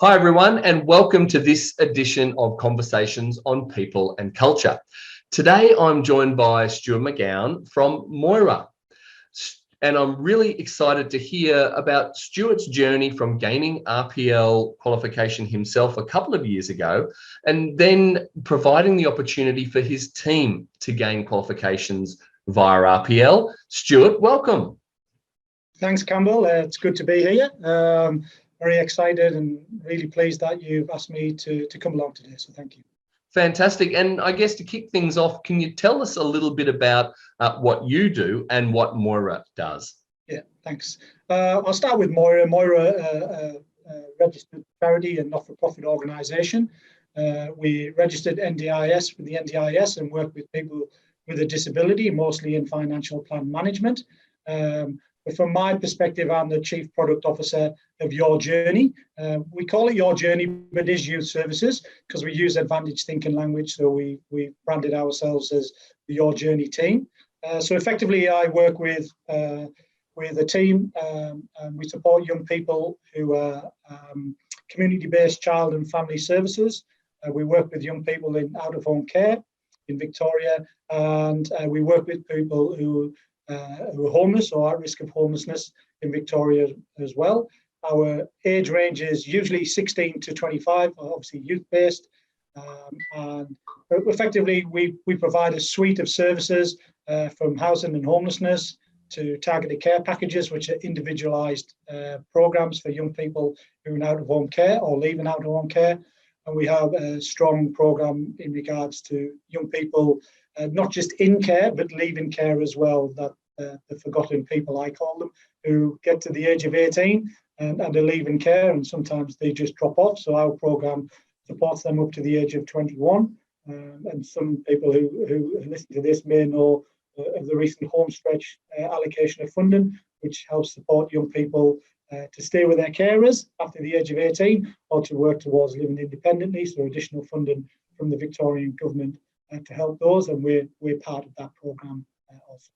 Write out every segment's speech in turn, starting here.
Hi, everyone, and welcome to this edition of Conversations on People and Culture. Today, I'm joined by Stuart McGown from Moira, and I'm really excited to hear about Stuart's journey from gaining RPL qualification himself a couple of years ago, and then providing the opportunity for his team to gain qualifications via RPL. Stuart, welcome. Thanks, Campbell. It's good to be here. Very excited and really pleased that you've asked me to come along today, so thank you. Fantastic. And I guess to kick things off, can you tell us a little bit about what you do and what Moira does? Yeah, thanks. I'll start with Moira. Moira, a registered charity and not-for-profit organisation. We registered NDIS with the NDIS and work with people with a disability, mostly in financial plan management. But from my perspective, I'm the Chief Product Officer of Your Journey. We call it Your Journey, but it is Youth Services because we use advantage thinking language. So we branded ourselves as the Your Journey team. So effectively, I work with a team and we support young people who are community-based child and family services. We work with young people in out-of-home care in Victoria, and we work with people who are homeless or at risk of homelessness in Victoria as well. Our age range is usually 16 to 25, obviously youth-based. And effectively, we provide a suite of services from housing and homelessness to targeted care packages, which are individualised programmes for young people who are in out-of-home care or leaving out-of-home care. And we have a strong programme in regards to young people, not just in care, but leaving care as well, that the forgotten people, I call them, who get to the age of 18 and are leaving care, and sometimes they just drop off. So our programme supports them up to the age of 21. And some people who listen to this may know of the recent homestretch allocation of funding, which helps support young people to stay with their carers after the age of 18 or to work towards living independently. So additional funding from the Victorian government to help those, and we're part of that programme also.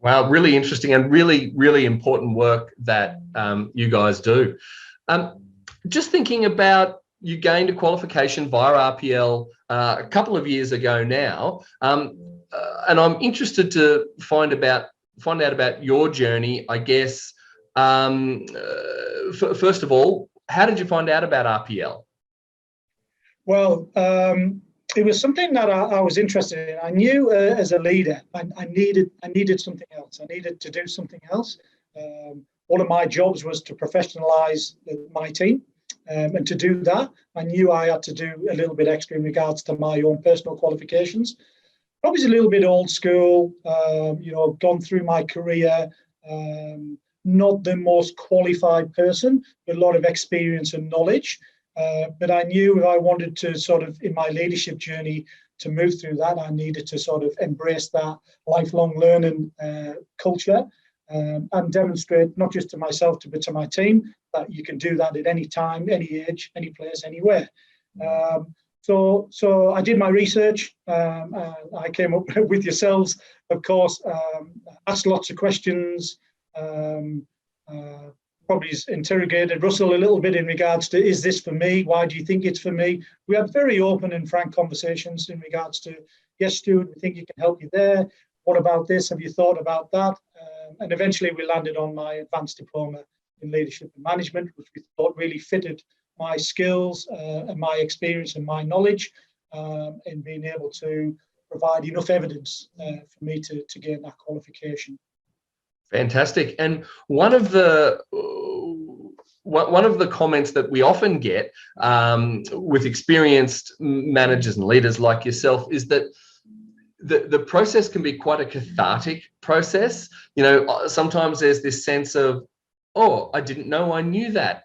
Wow, really interesting and really, really important work that you guys do. Just thinking about, you gained a qualification via RPL a couple of years ago now, and I'm interested to find out about your journey, I guess. First of all, how did you find out about RPL? Well, it was something that I was interested in. I knew as a leader, I needed something else. I needed to do something else. One of my jobs was to professionalise my team. And to do that, I knew I had to do a little bit extra in regards to my own personal qualifications. Probably a little bit old school, gone through my career, not the most qualified person, but a lot of experience and knowledge. But I knew if I wanted to sort of, in my leadership journey, to move through that, I needed to sort of embrace that lifelong learning culture and demonstrate, not just to myself, but to my team, that you can do that at any time, any age, any place, anywhere. So I did my research. I came up with yourselves, of course, asked lots of questions, probably interrogated Russell a little bit in regards to, is this for me? Why do you think it's for me? We had very open and frank conversations in regards to, yes, Stuart, we think you can help you there. What about this? Have you thought about that? And eventually we landed on my advanced diploma in leadership and management, which we thought really fitted my skills and my experience and my knowledge in being able to provide enough evidence for me to gain that qualification. Fantastic. And one of the comments that we often get with experienced managers and leaders like yourself is that the process can be quite a cathartic process. You know, sometimes there's this sense of, oh, I didn't know I knew that.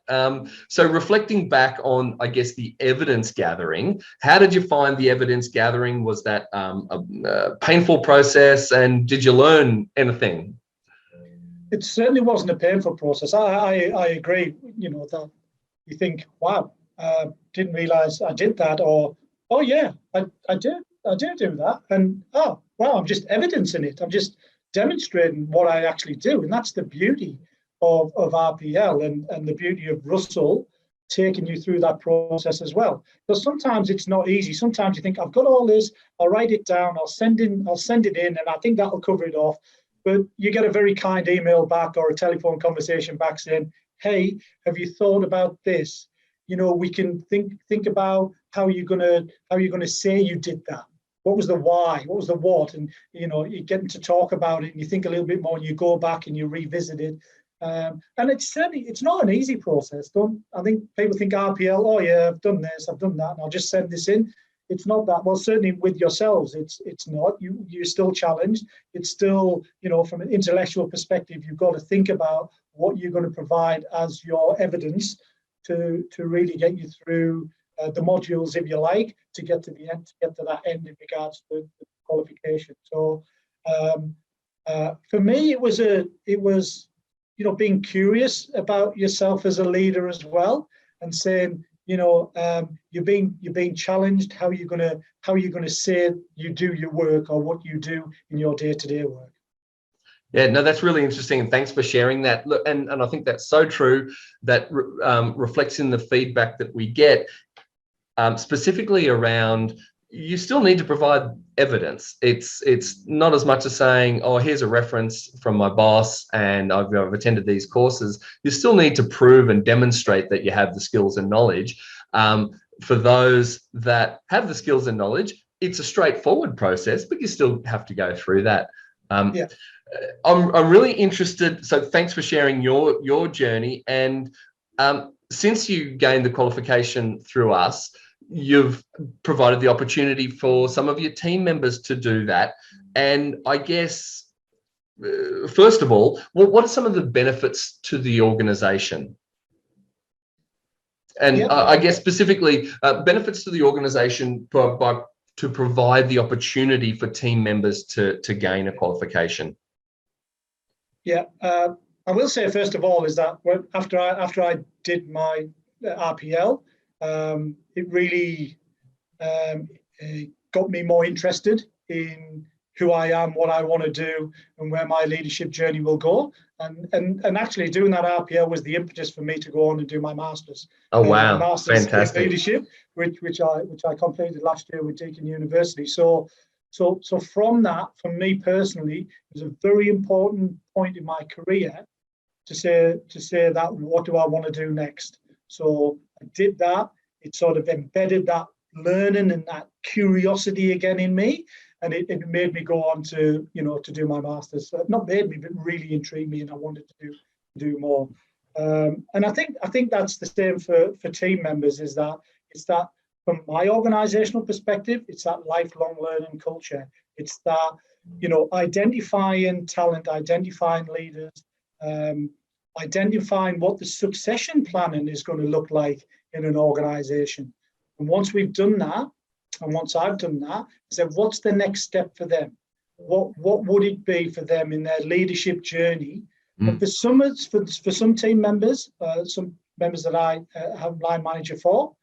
So reflecting back on, I guess, the evidence gathering, how did you find the evidence gathering? Was that a painful process, and did you learn anything? It certainly wasn't a painful process. I agree, that you think, wow, didn't realise I did that, or, oh yeah, I do that, and oh, wow, I'm just evidencing it. I'm just demonstrating what I actually do, and that's the beauty of RPL and the beauty of Russell taking you through that process as well. Because sometimes it's not easy. Sometimes you think, I've got all this, I'll write it down, I'll send it in, and I think that'll cover it off. But you get a very kind email back or a telephone conversation back saying, hey, have you thought about this? You know, we can think about how you're gonna say you did that. What was the why? What was the what? And you know, you're getting to talk about it, and you think a little bit more, and you go back and you revisit it. And it's not an easy process. I think people think RPL, oh yeah, I've done this, I've done that, and I'll just send this in. It's not that. Well, certainly with yourselves, it's not. You're still challenged. It's still, you know, from an intellectual perspective, you've got to think about what you're going to provide as your evidence to really get you through the modules, if you like, to get to the end, to get to that end in regards to the qualification. So for me, it was you know, being curious about yourself as a leader as well, and saying, you know, you're being challenged. How are you gonna say you do your work, or what you do in your day-to-day work? Yeah, no, that's really interesting, and thanks for sharing that. Look, and I think that's so true. That reflects in the feedback that we get, specifically around, you still need to provide evidence. It's not as much as saying, oh, here's a reference from my boss and I've attended these courses. You still need to prove and demonstrate that you have the skills and knowledge. For those that have the skills and knowledge, it's a straightforward process, but you still have to go through that. Yeah. I'm really interested. So thanks for sharing your journey. And since you gained the qualification through us, you've provided the opportunity for some of your team members to do that. And I guess, first of all, what are some of the benefits to the organization? And yeah. I guess specifically benefits to the organization to provide the opportunity for team members to gain a qualification. Yeah, I will say first of all is that after I did my RPL, it really got me more interested in who I am, what I want to do, and where my leadership journey will go. And actually doing that RPL was the impetus for me to go on and do my master's. Oh wow, master's fantastic! In leadership, which I completed last year with Deakin University. So from that, for me personally, it was a very important point in my career to say that, what do I want to do next? So I did that. It sort of embedded that learning and that curiosity again in me, and it made me go on to, you know, to do my master's. Not made me, but really intrigued me, and I wanted to do more. And I think that's the same for team members. It's that from my organizational perspective, it's that lifelong learning culture. It's that, you know, identifying talent, identifying leaders, identifying what the succession planning is going to look like in an organization. And once we've done that, and once I've done that, I said, what's the next step for them? What would it be for them in their leadership journey? And for some team members, some members that I have line manager for,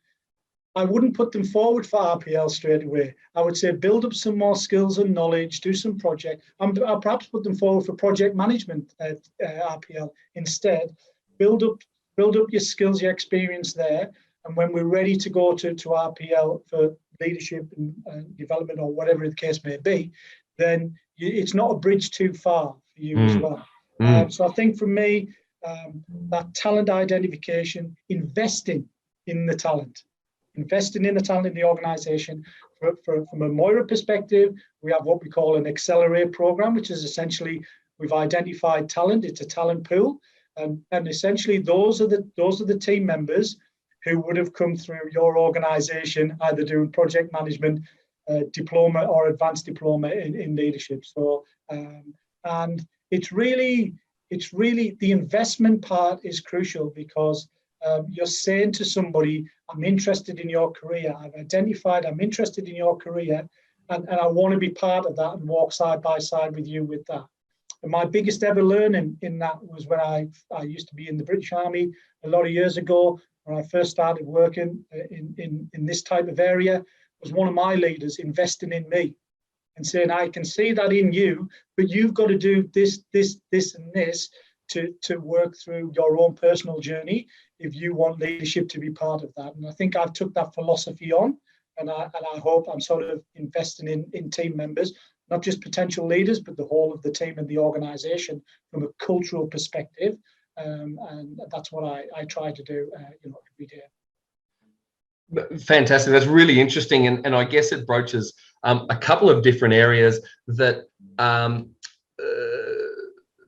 I wouldn't put them forward for RPL straight away. I would say build up some more skills and knowledge, do some project. I'll perhaps put them forward for project management at RPL instead. Build up your skills, your experience there. And when we're ready to go to RPL for leadership and development, or whatever the case may be, then it's not a bridge too far for you as well. So I think for me, that talent identification, investing in the talent in the organization. From a Moira perspective, we have what we call an Accelerate program, which is essentially we've identified talent. It's a talent pool, and essentially those are the team members who would have come through your organization either doing project management, diploma or advanced diploma in leadership. So and it's really the investment part is crucial, because you're saying to somebody, I'm interested in your career. I've identified I'm interested in your career, and I want to be part of that and walk side by side with you with that. And my biggest ever learning in that was when I used to be in the British Army a lot of years ago. When I first started working in this type of area, was one of my leaders investing in me and saying, I can see that in you, but you've got to do this, and this to work through your own personal journey if you want leadership to be part of that. And I think I've took that philosophy on, and I hope I'm sort of investing in team members, not just potential leaders, but the whole of the team and the organization from a cultural perspective. And that's what I try to do every day. Fantastic. That's really interesting. And I guess it broaches a couple of different areas that,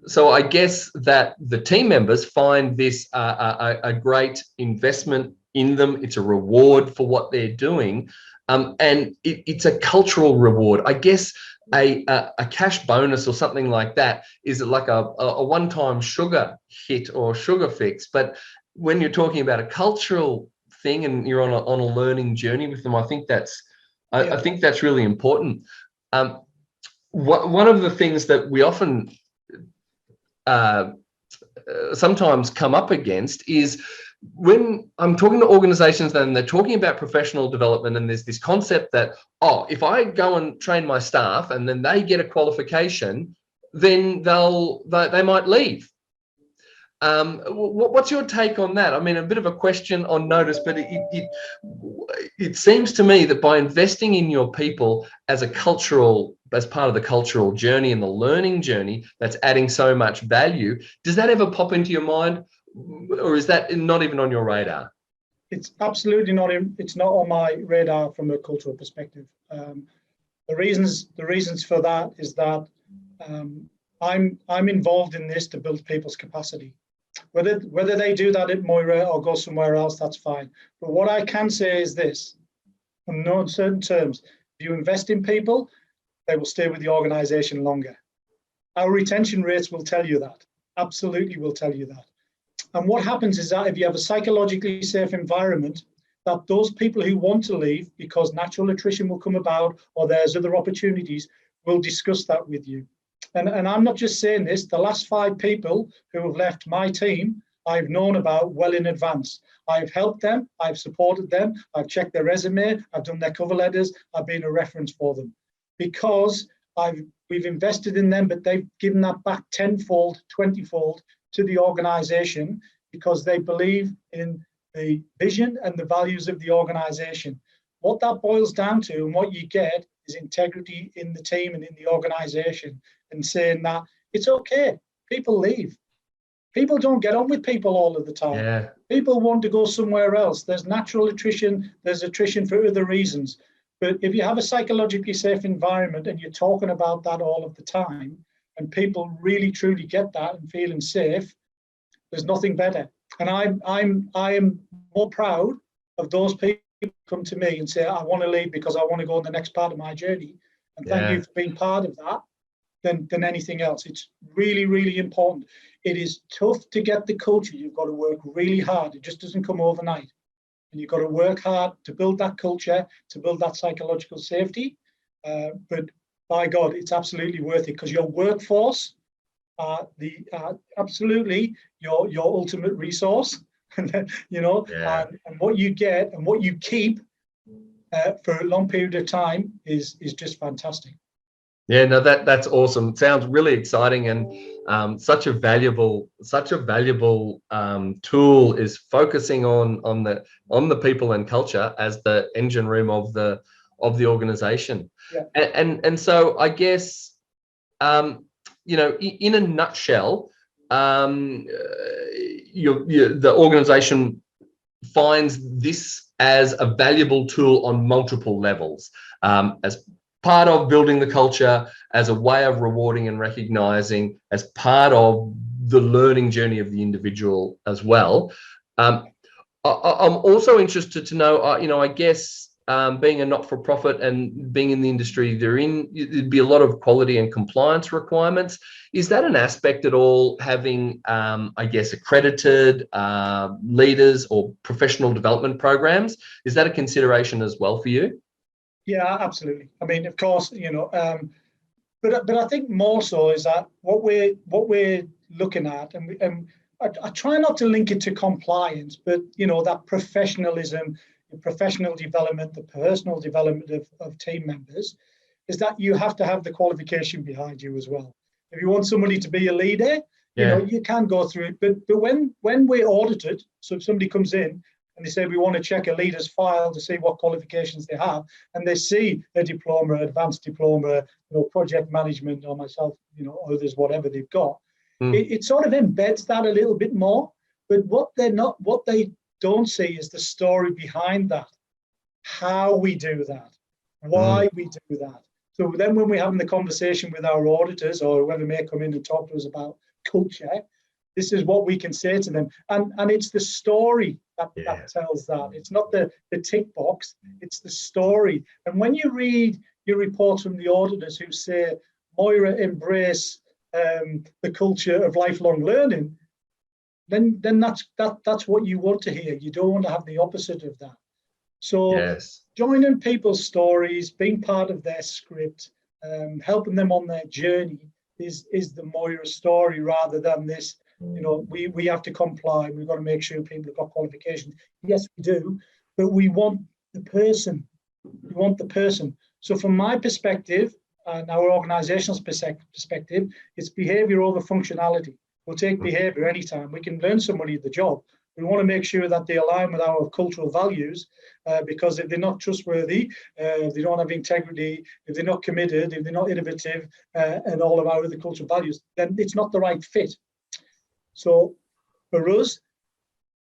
so I guess that the team members find this a great investment in them. It's a reward for what they're doing. And it's a cultural reward. I guess a cash bonus or something like that is like a one-time sugar hit or sugar fix. But when you're talking about a cultural thing and you're on a learning journey with them, I think that's really important. One of the things that we often sometimes come up against is when I'm talking to organizations and they're talking about professional development, and there's this concept that, oh, if I go and train my staff and then they get a qualification, then they might leave. What's your take on that? I mean, a bit of a question on notice, but it seems to me that by investing in your people as part of the cultural journey and the learning journey, that's adding so much value. Does that ever pop into your mind, or is that not even on your radar? It's absolutely not. It's not on my radar from a cultural perspective. The reasons for that is that I'm involved in this to build people's capacity. Whether they do that at Moira or go somewhere else, that's fine. But what I can say is this: in no uncertain terms, if you invest in people, they will stay with the organization longer. Our retention rates will tell you that. Absolutely will tell you that. And what happens is that if you have a psychologically safe environment, that those people who want to leave because natural attrition will come about or there's other opportunities will discuss that with you. And I'm not just saying this, the last 5 people who have left my team, I've known about well in advance. I've helped them, I've supported them, I've checked their resume, I've done their cover letters, I've been a reference for them. Because we've invested in them, but they've given that back 10-fold, 20-fold to the organization because they believe in the vision and the values of the organization. What that boils down to and what you get is integrity in the team and in the organization, and saying that it's okay, people leave. People don't get on with people all of the time. Yeah. People want to go somewhere else. There's natural attrition, there's attrition for other reasons. But if you have a psychologically safe environment and you're talking about that all of the time, and people really truly get that and feeling safe, there's nothing better. And I am more proud of those people who come to me and say, I want to leave because I want to go on the next part of my journey. And thank you for being part of that than anything else. It's really, really important. It is tough to get the culture. You've got to work really hard. It just doesn't come overnight. And you've got to work hard to build that culture, to build that psychological safety. But by God, it's absolutely worth it, because your workforce are absolutely your ultimate resource. And what you get and what you keep for a long period of time is just fantastic. Yeah, no, that's awesome. It sounds really exciting, and such a valuable tool is focusing on the people and culture as the engine room of the organization. Yeah. And so I guess in a nutshell, the organization finds this as a valuable tool on multiple levels, as part of building the culture, as a way of rewarding and recognizing, as part of the learning journey of the individual as well. I'm also interested to know, I guess being a not-for-profit and being in the industry there'd be a lot of quality and compliance requirements. Is that an aspect at all, having, accredited leaders or professional development programs? Is that a consideration as well for you? Yeah, absolutely. I mean, of course, but I think more so is that what we're looking at, and I try not to link it to compliance, but that professionalism, the professional development, the personal development of team members, is that you have to have the qualification behind you as well. If you want somebody to be a leader, You know, Yeah. you can go through it, but when we're audited, so if somebody comes in and they say we want to check a leader's file to see what qualifications they have, and they see a diploma, advanced diploma, project management, or myself, others, whatever they've got, it sort of embeds that a little bit more. But what they don't see is the story behind that, how we do that, why we do that. So then when we're having the conversation with our auditors or whoever may come in and talk to us about culture, this is what we can say to them. And it's the story that tells that. It's not the tick box, it's the story. And when you read your reports from the auditors who say, Moira embrace the culture of lifelong learning, then that's what you want to hear. You don't want to have the opposite of that. So joining people's stories, being part of their script, helping them on their journey is the Moira story, rather than this, we have to comply. We've got to make sure people have got qualifications. Yes, we do, but we want the person. We want the person. So from my perspective and our organizational perspective, it's behavior over functionality. We'll take behavior anytime. We can learn somebody the job. We want to make sure that they align with our cultural values, because if they're not trustworthy, if they don't have integrity, if they're not committed, if they're not innovative, and all of our other cultural values, then it's not the right fit. So for us,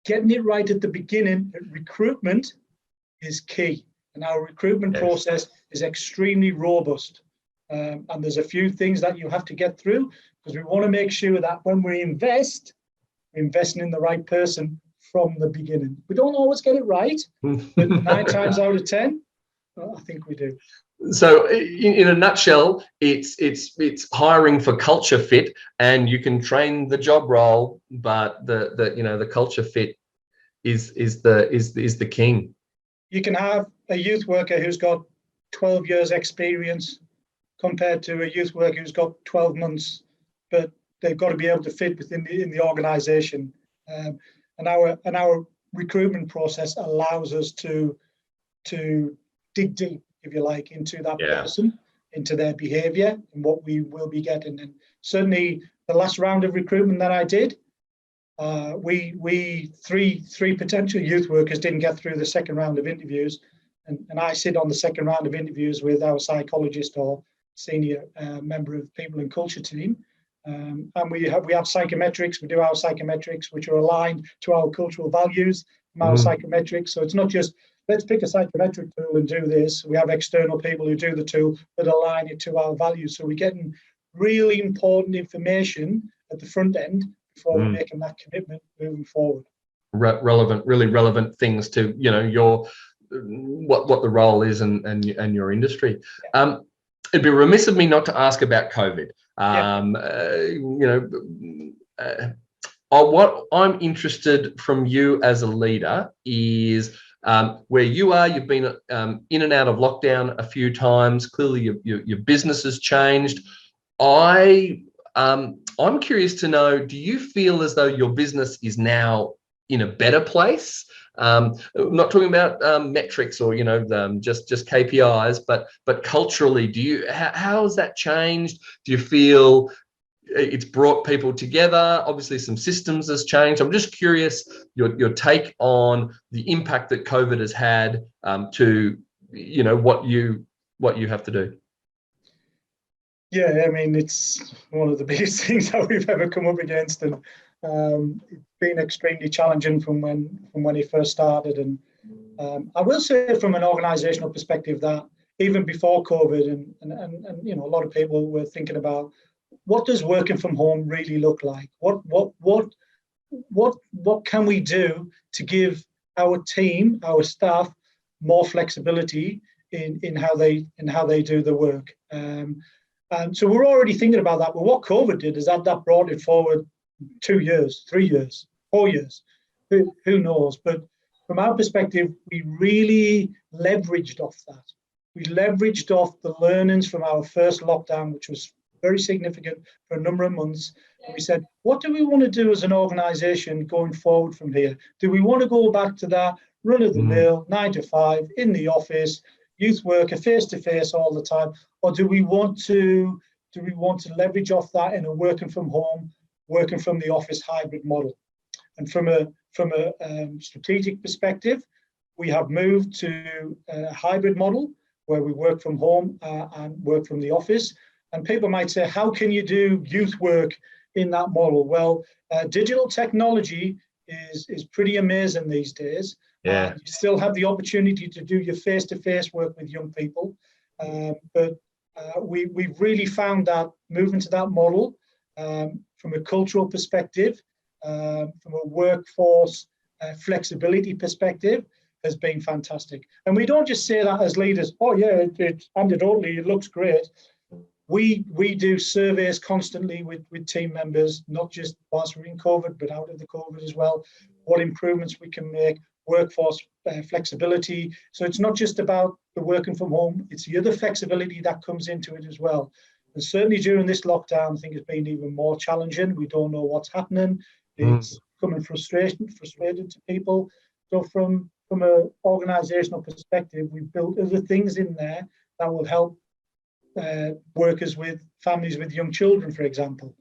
getting it right at the beginning, recruitment is key. And our recruitment process is extremely robust. And there's a few things that you have to get through, because we want to make sure that when we invest, we're investing in the right person from the beginning. We don't always get it right, but 9 times out of 10, I think we do. So in a nutshell, it's hiring for culture fit, and you can train the job role, but the culture fit is the king. You can have a youth worker who's got 12 years experience compared to a youth worker who's got 12 months, but they've got to be able to fit within the organization. And our recruitment process allows us to dig deep, if you like, into that person, into their behavior and what we will be getting. And certainly the last round of recruitment that I did, we three potential youth workers didn't get through the second round of interviews. And I sit on the second round of interviews with our psychologist or senior member of people and culture team. And we have psychometrics. We do our psychometrics, which are aligned to our cultural values from our psychometrics. So it's not just, let's pick a psychometric tool and do this. We have external people who do the tool that align it to our values. So we're getting really important information at the front end before we're making that commitment moving forward. Really relevant things to, your what the role is and your industry. It'd be remiss of me not to ask about COVID. What I'm interested from you as a leader is where you are. You've been in and out of lockdown a few times. Clearly, your business has changed. I'm curious to know, do you feel as though your business is now in a better place? I'm not talking about metrics or just KPIs, but culturally, how has that changed? Do you feel it's brought people together? Obviously, some systems has changed. I'm just curious your take on the impact that COVID has had to what you have to do. Yeah, I mean, it's one of the biggest things that we've ever come up against, and it's been extremely challenging from when it first started. And I will say, from an organisational perspective, that even before COVID, and a lot of people were thinking about, what does working from home really look like? What can we do to give our team, our staff, more flexibility in how they do the work? And so we're already thinking about that. But what COVID did is that brought it forward 2 years, 3 years, 4 years. Who knows? But from our perspective, we really leveraged off that. We leveraged off the learnings from our first lockdown, which was very significant for a number of months. And we said, what do we want to do as an organisation going forward from here? Do we want to go back to that run-of-the-mill 9 to 5 in the office, youth worker face-to-face all the time, or do we want to leverage off that in a working from home working from the office hybrid model. And from a strategic perspective, we have moved to a hybrid model where we work from home and work from the office. And people might say, how can you do youth work in that model? Well, digital technology is pretty amazing these days. Yeah. You still have the opportunity to do your face-to-face work with young people. But we've really found that moving to that model from a cultural perspective, from a workforce flexibility perspective, has been fantastic. And we don't just say that as leaders, oh yeah, it's anecdotally, it looks great. We do surveys constantly with team members, not just whilst we're in COVID, but out of the COVID as well, what improvements we can make, workforce flexibility. So it's not just about the working from home, it's the other flexibility that comes into it as well. And certainly during this lockdown, I think it's been even more challenging. We don't know what's happening. It's coming frustrated to people. So from an organizational perspective, we've built other things in there that will help workers with families with young children, for example.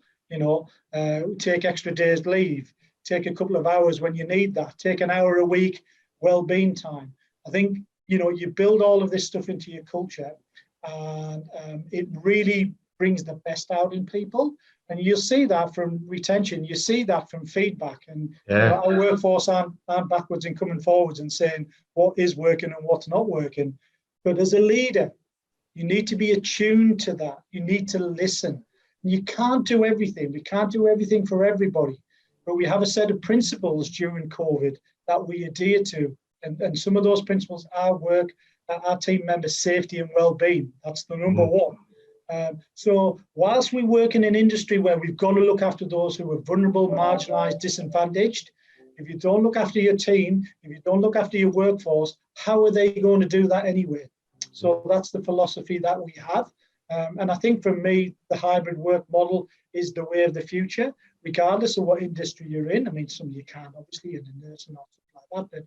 Take extra days leave, take a couple of hours when you need that, take an hour a week well-being time. I think you build all of this stuff into your culture, and it really brings the best out in people. And you'll see that from retention, you see that from feedback. And our workforce aren't backwards and coming forwards and saying what is working and what's not working. But as a leader, you need to be attuned to that. You need to listen. You can't do everything. We can't do everything for everybody. But we have a set of principles during COVID that we adhere to. And some of those principles are work, our team members' safety and well-being. That's the number one. So whilst we work in an industry where we've got to look after those who are vulnerable, marginalised, disadvantaged, if you don't look after your team, if you don't look after your workforce, how are they going to do that anyway? So that's the philosophy that we have. And I think for me, the hybrid work model is the way of the future, regardless of what industry you're in. I mean, some you can, obviously, in the nursing or something like that.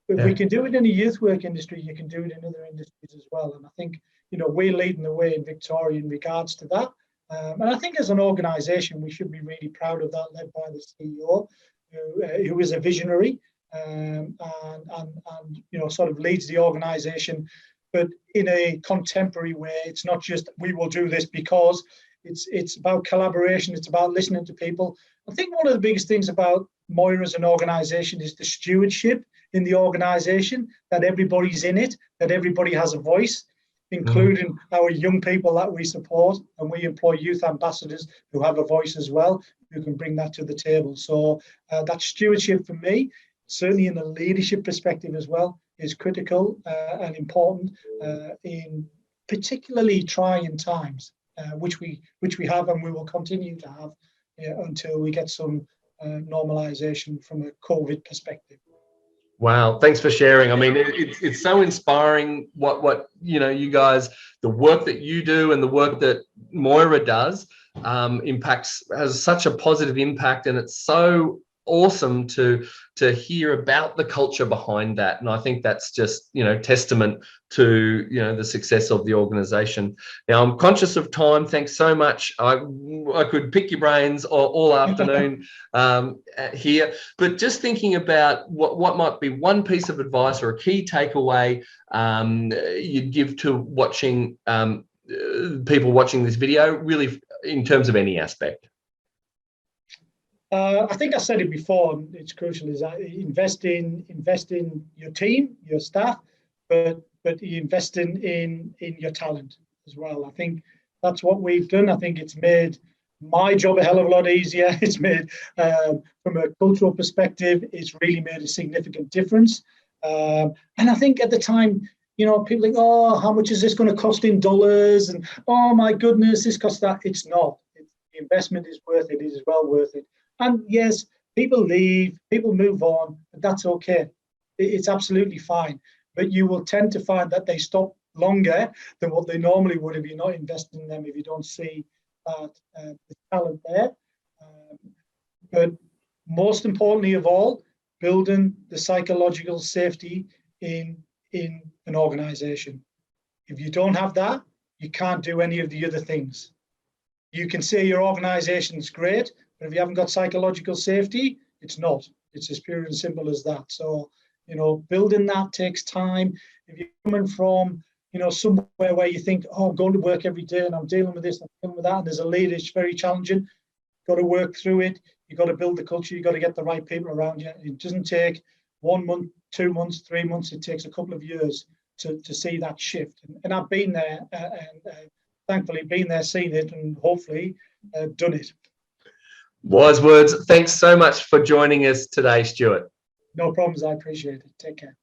But if we can do it in the youth work industry, you can do it in other industries as well. And I think, we're leading the way in Victoria in regards to that. And I think as an organisation, we should be really proud of that, led by the CEO, who is a visionary and sort of leads the organisation, but in a contemporary way. It's not just we will do this because it's about collaboration. It's about listening to people. I think one of the biggest things about Moira as an organisation is the stewardship in the organisation, that everybody's in it, that everybody has a voice, including our young people that we support. And we employ youth ambassadors who have a voice as well, who can bring that to the table. So that stewardship for me, certainly in the leadership perspective as well, is critical and important in particularly trying times, which we have and we will continue to have until we get some normalization from a COVID perspective. Wow, thanks for sharing. I mean, it's so inspiring what you guys, the work that you do and the work that Moira does has such a positive impact, and it's so awesome to hear about the culture behind that. And I think that's just testament to the success of the organization. Now, I'm conscious of time. Thanks so much. I could pick your brains all afternoon here, but just thinking about what might be one piece of advice or a key takeaway you'd give to watching people watching this video, really in terms of any aspect. I think I said it before, it's crucial, is that invest in your team, your staff, but you invest in your talent as well. I think that's what we've done. I think it's made my job a hell of a lot easier. It's made, from a cultural perspective, it's really made a significant difference. And I think at the time, people think, oh, how much is this going to cost in dollars? And oh my goodness, this costs that. It's not. The investment is worth it. It is well worth it. And yes, people leave, people move on, but that's okay. It's absolutely fine. But you will tend to find that they stop longer than what they normally would if you're not investing in them, if you don't see that the talent there. But most importantly of all, building the psychological safety in an organization. If you don't have that, you can't do any of the other things. You can say your organization is great, But if you haven't got psychological safety, it's not. It's as pure and simple as that. So, you know, building that takes time. If you're coming from, you know, somewhere where you think, oh, I'm going to work every day and I'm dealing with this, I'm dealing with that, and as a leader, it's very challenging. You've got to work through it. You've got to build the culture. You've got to get the right people around you. It doesn't take 1 month, 2 months, 3 months. It takes a couple of years to see that shift. And I've been there and thankfully been there, seen it, and hopefully done it. Wise words. Thanks so much for joining us today, Stuart. No problems. I appreciate it. Take care.